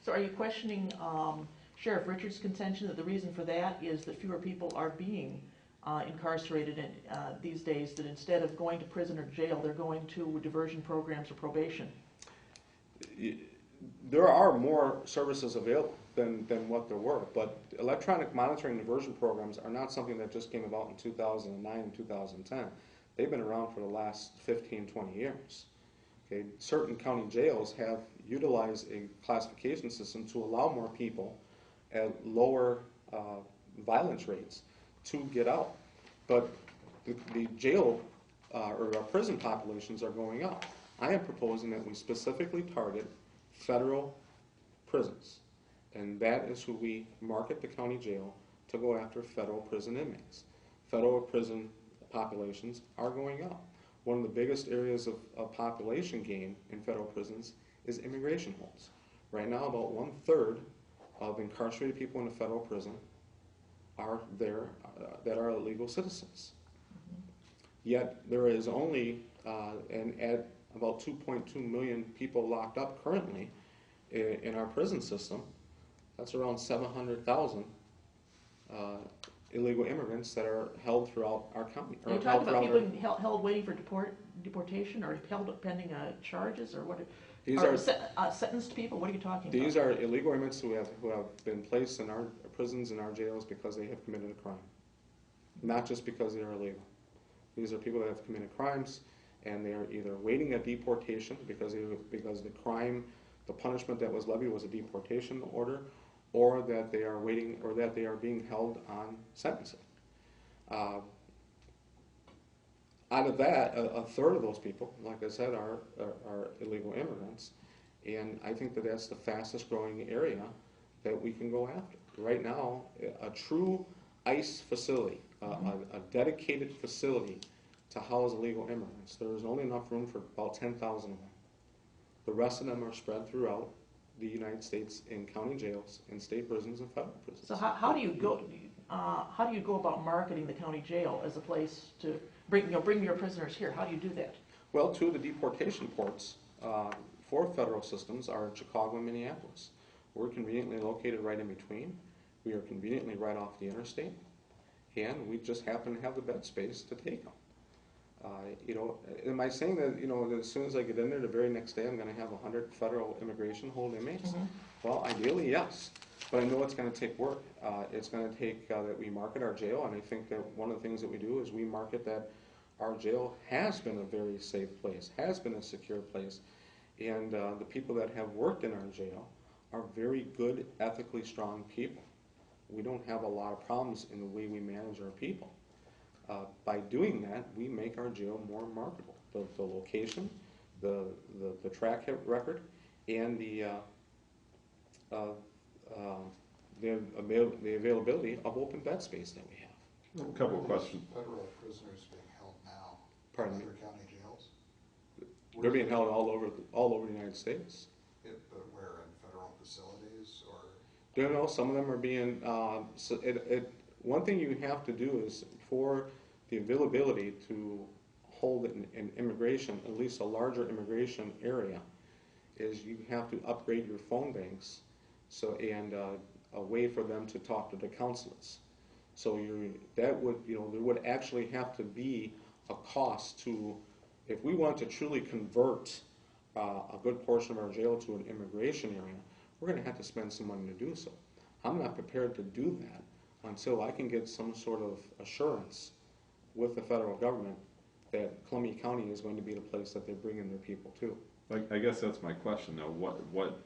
So are you questioning Sheriff Richards' contention that the reason for that is that fewer people are being incarcerated these days, that instead of going to prison or jail, they're going to diversion programs or probation? There are more services available than what there were, but electronic monitoring diversion programs are not something that just came about in 2009 and 2010. They've been around for the last 15, 20 years. Okay? Certain county jails have utilized a classification system to allow more people at lower violence rates to get out. But the jail or our prison populations are going up. I am proposing that we specifically target federal prisons, and that is who we market the county jail to go after federal prison inmates. Federal prison populations are going up. One of the biggest areas of population gain in federal prisons is immigration holds. Right now, about 1/3 of incarcerated people in a federal prison are there that are illegal citizens. Yet there is only, and at about 2.2 million people locked up currently in our prison system, that's around 700,000 illegal immigrants that are held throughout our county. Are you talking about people being held waiting for deportation, or held pending charges, or what? These are sentenced people. What are you talking about? These are illegal immigrants who have been placed in our prisons and our jails because they have committed a crime, not just because they are illegal. These are people that have committed crimes, and they are either waiting a deportation because the crime, the punishment that was levied was a deportation order, or that they are waiting, or that they are being held on sentencing. Out of that, a third of those people, like I said, are illegal immigrants, and I think that that's the fastest growing area that we can go after. Right now, a true ICE facility, a dedicated facility to house illegal immigrants, there is only enough room for about 10,000 of them. The rest of them are spread throughout the United States in county jails, in state prisons, and federal prisons. So how do you go about marketing the county jail as a place to bring your prisoners here? How do you do that? Well, two of the deportation ports for federal systems are in Chicago and Minneapolis. We're conveniently located right in between. We are conveniently right off the interstate, and we just happen to have the bed space to take them. Am I saying that, that as soon as I get in there, the very next day I'm going to have 100 federal immigration hold inmates? Mm-hmm. Well, ideally, yes. But I know it's going to take work. It's going to take that we market our jail, and I think that one of the things that we do is we market that our jail has been a very safe place, has been a secure place, and the people that have worked in our jail are very good, ethically strong people. We don't have a lot of problems in the way we manage our people. By doing that, we make our jail more marketable. The location, the track record, and the availability of open bed space that we have. A couple of questions. Federal prisoners being held now. Pardon me? Other county jails. They're being held all over the United States. But where, in federal facilities, or? No, some of them are being. One thing you have to do is, for the availability to hold in immigration, at least a larger immigration area, is you have to upgrade your phone banks, and a way for them to talk to the consulates. So there would actually have to be a cost to, if we want to truly convert a good portion of our jail to an immigration area, we're going to have to spend some money to do so. I'm not prepared to do that until I can get some sort of assurance with the federal government that Columbia County is going to be the place that they bring in their people to. I guess that's my question, though. What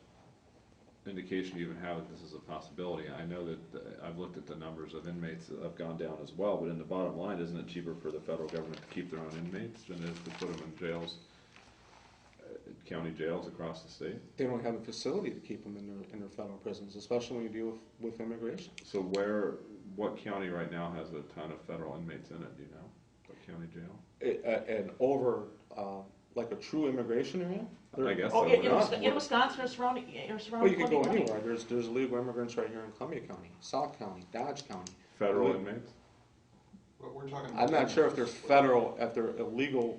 indication do you even have that this is a possibility? I know that I've looked at the numbers of inmates that have gone down as well, but in the bottom line, isn't it cheaper for the federal government to keep their own inmates than it is to put them in jails, county jails across the state? They don't have a facility to keep them in their federal prisons, especially when you deal with immigration. So what county right now has a ton of federal inmates in it, do you know? What county jail? And over, like a true immigration area? I guess so. In Wisconsin or surrounding Well, you can go Columbia anywhere. There's illegal immigrants right here in Columbia County, Sauk County, Dodge County. Federal inmates? But we're talking. I'm not sure if they're illegal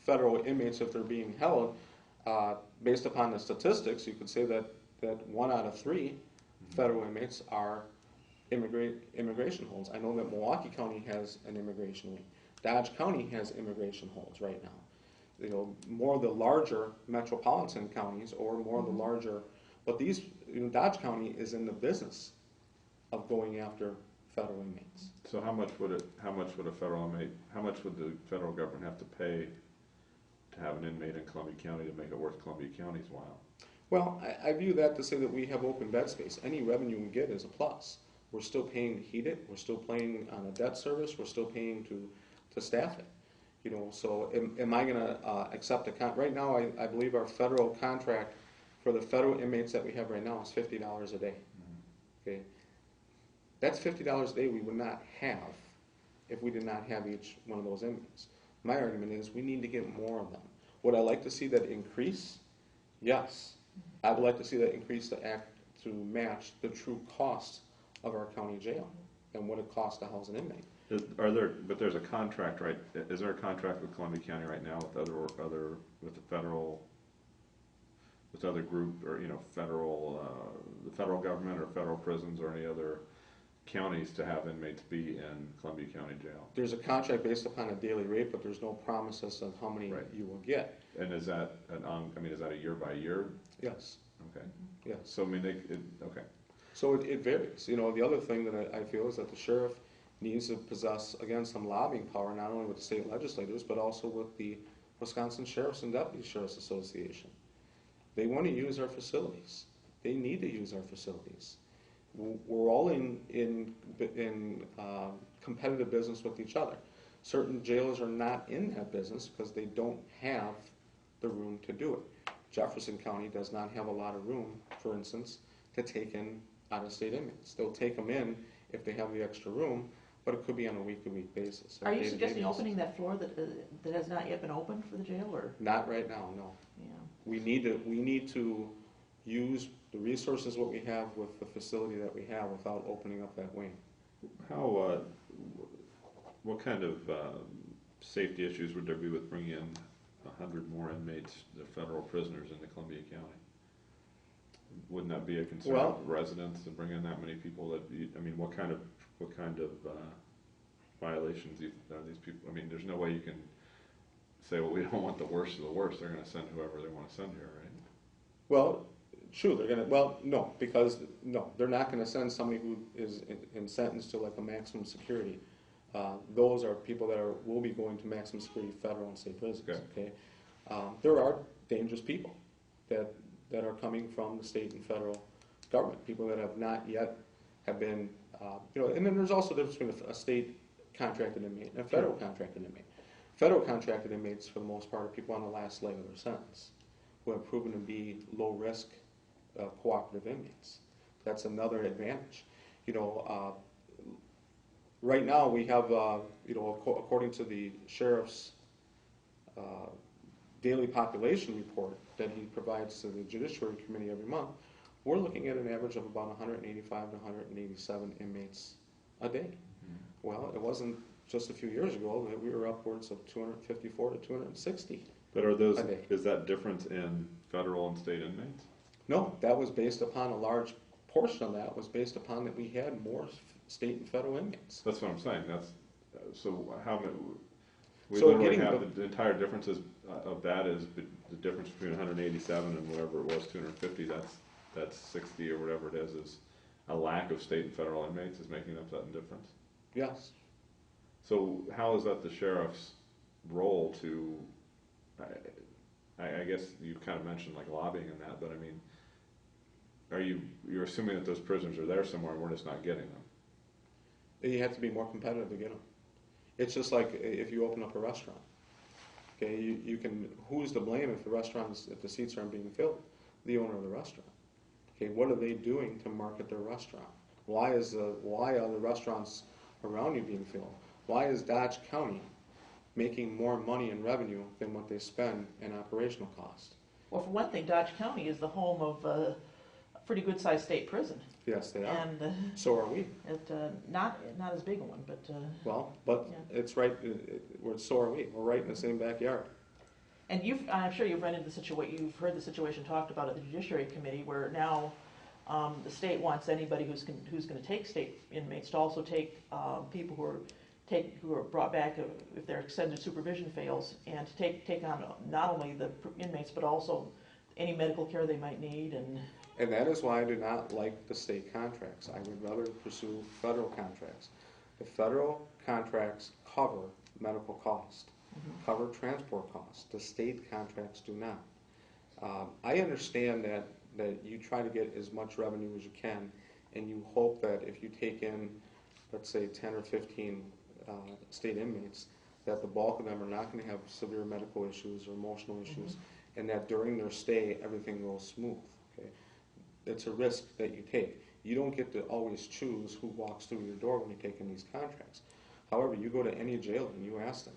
federal inmates, if they're being held. Based upon the statistics, you could say that that 1 out of 3 federal inmates are immigration holds. I know that Milwaukee County has an immigration wing. Dodge County has immigration holds right now. You know, more of the larger metropolitan counties or more of the larger, but these, you know, Dodge County is in the business of going after federal inmates. So how much would a federal inmate, how much would the federal government have to pay to have an inmate in Columbia County to make it worth Columbia County's while? Well, I view that to say that we have open bed space. Any revenue we get is a plus. We're still paying to heat it, we're still paying on a debt service, we're still paying to staff it. You know, so am I gonna accept right now, I believe our federal contract for the federal inmates that we have right now is $50 a day. Okay, that's $50 a day we would not have if we did not have each one of those inmates. My argument is we need to get more of them. Would I like to see that increase? Yes. I would like to see that increase to match the true cost of our county jail and what it costs to house an inmate. But there's a contract, right? Is there a contract with Columbia County right now with other group, or, you know, the federal government or federal prisons or any other counties to have inmates be in Columbia County Jail? There's a contract based upon a daily rate, but there's no promises of how many you will get. And is that is that a year by year? Yes. Okay. Yes. So I mean, okay. So it varies. You know, the other thing that I feel is that the sheriff needs to possess, again, some lobbying power, not only with the state legislators, but also with the Wisconsin Sheriffs and Deputy Sheriffs Association. They want to use our facilities. They need to use our facilities. We're all in competitive business with each other. Certain jails are not in that business because they don't have the room to do it. Jefferson County does not have a lot of room, for instance, to take in out-of-state inmates. They'll take them in if they have the extra room, but it could be on a week-to-week basis. Are you suggesting opening that floor that has not yet been opened for the jail, or? Not right now, no. Yeah. We need to use the resources what we have with the facility that we have without opening up that wing. How, what kind of safety issues would there be with bringing in 100 more inmates, the federal prisoners, into Columbia County? Wouldn't that be a concern of residents to bring in that many people? What kind of violations are these people? I mean, there's no way you can say, well, we don't want the worst of the worst. They're going to send whoever they want to send here, right? Well, true. No, they're not going to send somebody who is sentenced to like a maximum security. Those are people that will be going to maximum security federal and state prisons. Okay. There are dangerous people that are coming from the state and federal government, people that have not yet have been, and then there's also a difference between a state contracted inmate and a federal contracted inmate. Federal contracted inmates, for the most part, are people on the last leg of their sentence who have proven to be low risk, cooperative inmates. That's another advantage. Right now we have, according to the sheriff's daily population report that he provides to the Judiciary Committee every month, we're looking at an average of about 185 to 187 inmates a day. Well, it wasn't just a few years ago that we were upwards of 254 to 260 But a day. Is that difference in federal and state inmates? No, that was based upon a large portion of that was based upon that we had more state and federal inmates. That's what I'm saying. So how many? We So literally getting have the entire differences of that is the difference between 187 and whatever it was, 250. That's 60 or whatever it is a lack of state and federal inmates is making up that difference. Yes. So how is that the sheriff's role to? I guess you kind of mentioned like lobbying and that, but I mean, you're assuming that those prisoners are there somewhere and we're just not getting them? You have to be more competitive to get them. It's just like if you open up a restaurant. Okay, you can. Who's to blame if the seats aren't being filled? The owner of the restaurant. Okay, what are they doing to market their restaurant? Why are the restaurants around you being filled? Why is Dodge County making more money in revenue than what they spend in operational cost? Well, for one thing, Dodge County is the home of a pretty good-sized state prison. Yes, they are. And so are we. Not as big a one, but well, but yeah. it's right. So are we. We're right in the same backyard. And I'm sure you've run into the you've heard the situation talked about at the Judiciary Committee, where now the state wants anybody who's going to take state inmates to also take people who are brought back if their extended supervision fails, and to take on not only the inmates but also any medical care they might need. And that is why I do not like the state contracts. I would rather pursue federal contracts. The federal contracts cover medical cost, cover transport costs. The state contracts do not. I understand that you try to get as much revenue as you can, and you hope that if you take in, let's say, 10 or 15 state inmates, that the bulk of them are not going to have severe medical issues or emotional issues, and that during their stay everything goes smooth. Okay, it's a risk that you take. You don't get to always choose who walks through your door when you take in these contracts. However, you go to any jail and you ask them,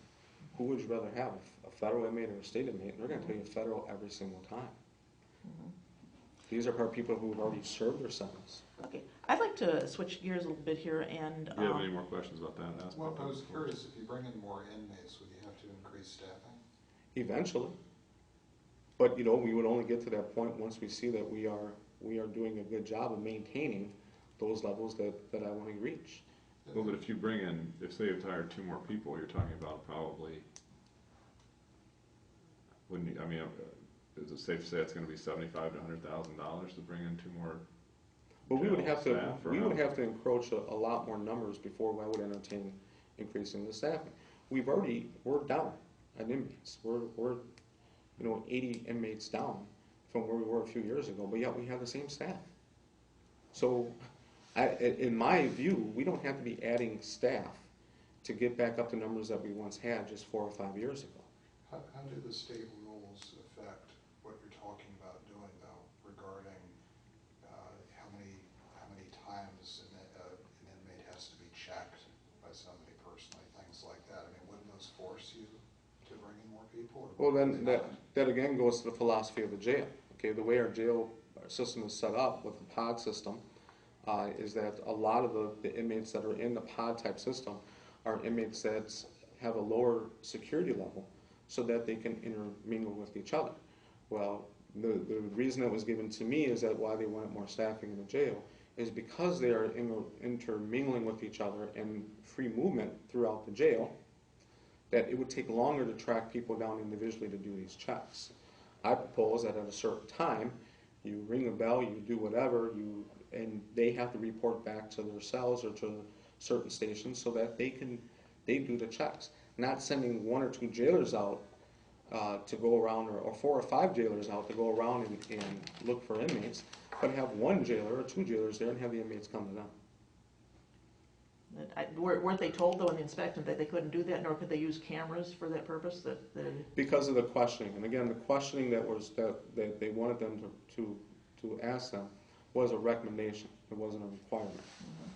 who would you rather have, a federal inmate or a state inmate? And they're going to tell you federal every single time. These are people who have already served their sentence. Okay, I'd like to switch gears a little bit here and. Do you have any more questions about that aspect? Well, I was curious, if you bring in more inmates, would you have to increase staffing? Eventually. But, we would only get to that point once we see that we are doing a good job of maintaining those levels that I want to reach. Well, but if you bring in, if say you've hired 2 more people, you're talking about probably, is it safe to say it's going to be $75,000 to $100,000 to bring in 2 more? But we would have staff, to encroach a lot more numbers before I would entertain increasing the staffing. We're down on inmates. We're 80 inmates down from where we were a few years ago, but yet we have the same staff. So, in my view, we don't have to be adding staff to get back up to numbers that we once had just 4 or 5 years ago. How do the state rules affect what you're talking about doing, though, regarding how many times an inmate has to be checked by somebody personally, things like that? I mean, wouldn't those force you to bring in more people? Well, then that again goes to the philosophy of the jail. Okay, the way our jail system is set up with the pod system is that a lot of the inmates that are in the pod type system are inmates that have a lower security level so that they can intermingle with each other. Well, the reason that was given to me is that why they wanted more staffing in the jail is because they are intermingling with each other and free movement throughout the jail, that it would take longer to track people down individually to do these checks. I propose that at a certain time, you ring a bell, you do whatever, and they have to report back to their cells or to certain stations so that they do the checks. Not sending 1 or 2 jailers out to go around, or 4 or 5 jailers out to go around and look for inmates, but have 1 jailer or 2 jailers there and have the inmates come to them. Weren't they told, though, in the inspection that they couldn't do that, nor could they use cameras for that purpose? Because of the questioning, and again, the questioning that they wanted them to ask them was a recommendation. It wasn't a requirement. Mm-hmm.